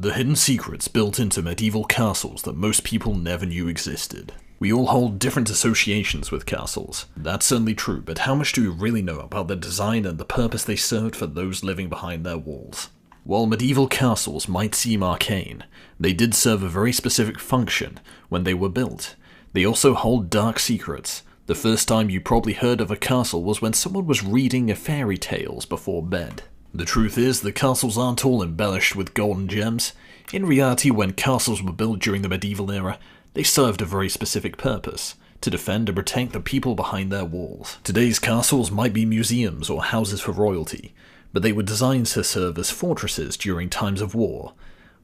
The hidden secrets built into medieval castles that most people never knew existed. We all hold different associations with castles. That's certainly true, but how much do we really know about their design and the purpose they served for those living behind their walls? While medieval castles might seem arcane, they did serve a very specific function when they were built. They also hold dark secrets. The first time you probably heard of a castle was when someone was reading fairy tales before bed. The truth is, the castles aren't all embellished with golden gems. In reality, when castles were built during the medieval era, they served a very specific purpose: to defend and protect the people behind their walls. Today's castles might be museums or houses for royalty, but they were designed to serve as fortresses during times of war.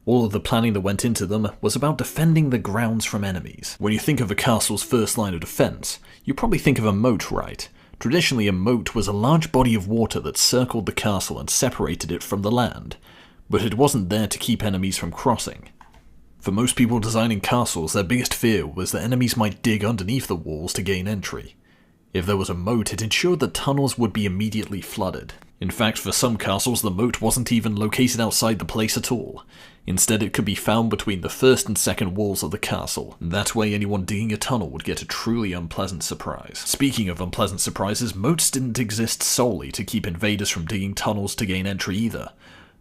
All of the planning that went into them was about defending the grounds from enemies. When you think of a castle's first line of defense, you probably think of a moat, right? Traditionally, a moat was a large body of water that circled the castle and separated it from the land, but it wasn't there to keep enemies from crossing. For most people designing castles, their biggest fear was that enemies might dig underneath the walls to gain entry. If there was a moat, it ensured that tunnels would be immediately flooded. In fact, for some castles, the moat wasn't even located outside the place at all. Instead, it could be found between the first and second walls of the castle. That way, anyone digging a tunnel would get a truly unpleasant surprise. Speaking of unpleasant surprises, moats didn't exist solely to keep invaders from digging tunnels to gain entry either.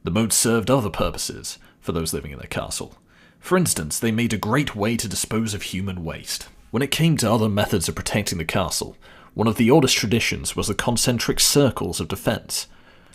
The moats served other purposes for those living in their castle. For instance, they made a great way to dispose of human waste. When it came to other methods of protecting the castle, one of the oldest traditions was the concentric circles of defense.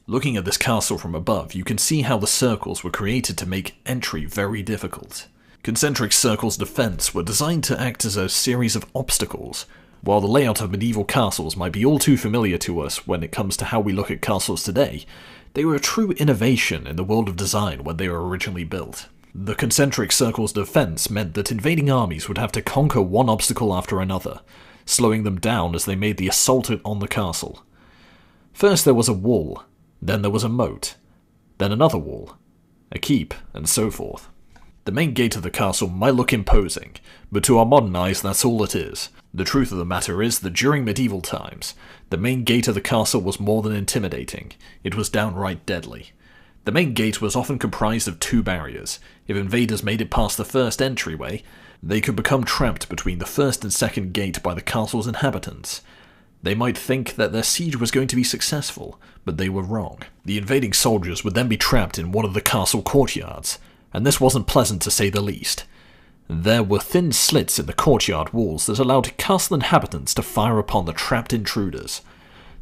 Looking at this castle from above, you can see how the circles were created to make entry very difficult. Concentric circles of defense were designed to act as a series of obstacles. While the layout of medieval castles might be all too familiar to us when it comes to how we look at castles today, they were a true innovation in the world of design when they were originally built. The concentric circles of defense meant that invading armies would have to conquer one obstacle after another, slowing them down as they made the assault on the castle. First there was a wall, then there was a moat, then another wall, a keep, and so forth. The main gate of the castle might look imposing, but to our modern eyes that's all it is. The truth of the matter is that during medieval times, the main gate of the castle was more than intimidating, it was downright deadly. The main gate was often comprised of two barriers. If invaders made it past the first entryway, they could become trapped between the first and second gate by the castle's inhabitants. They might think that their siege was going to be successful, but they were wrong. The invading soldiers would then be trapped in one of the castle courtyards, and this wasn't pleasant to say the least. There were thin slits in the courtyard walls that allowed castle inhabitants to fire upon the trapped intruders.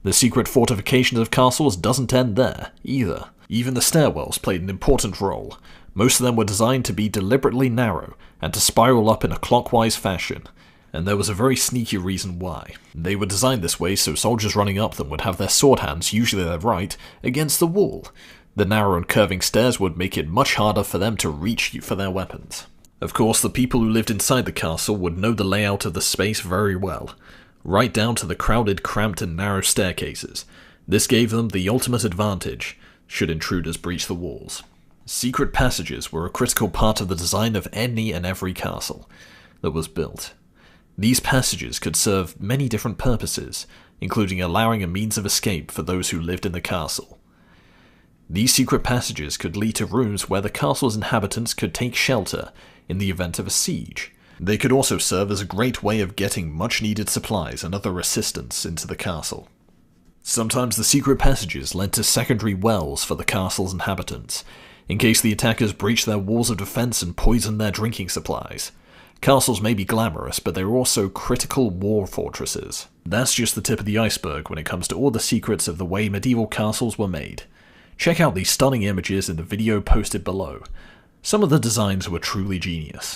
The secret fortifications of castles doesn't end there, either. Even the stairwells played an important role. Most of them were designed to be deliberately narrow and to spiral up in a clockwise fashion, and there was a very sneaky reason why. They were designed this way so soldiers running up them would have their sword hands, usually their right, against the wall. The narrow and curving stairs would make it much harder for them to reach you for their weapons. Of course, the people who lived inside the castle would know the layout of the space very well, right down to the crowded, cramped and narrow staircases. This gave them the ultimate advantage should intruders breach the walls. Secret passages were a critical part of the design of any and every castle that was built. These passages could serve many different purposes, including allowing a means of escape for those who lived in the castle. These secret passages could lead to rooms where the castle's inhabitants could take shelter in the event of a siege. They could also serve as a great way of getting much-needed supplies and other assistance into the castle. Sometimes the secret passages led to secondary wells for the castle's inhabitants, in case the attackers breached their walls of defense and poisoned their drinking supplies. Castles may be glamorous, but they're also critical war fortresses. That's just the tip of the iceberg when it comes to all the secrets of the way medieval castles were made. Check out these stunning images in the video posted below. Some of the designs were truly genius.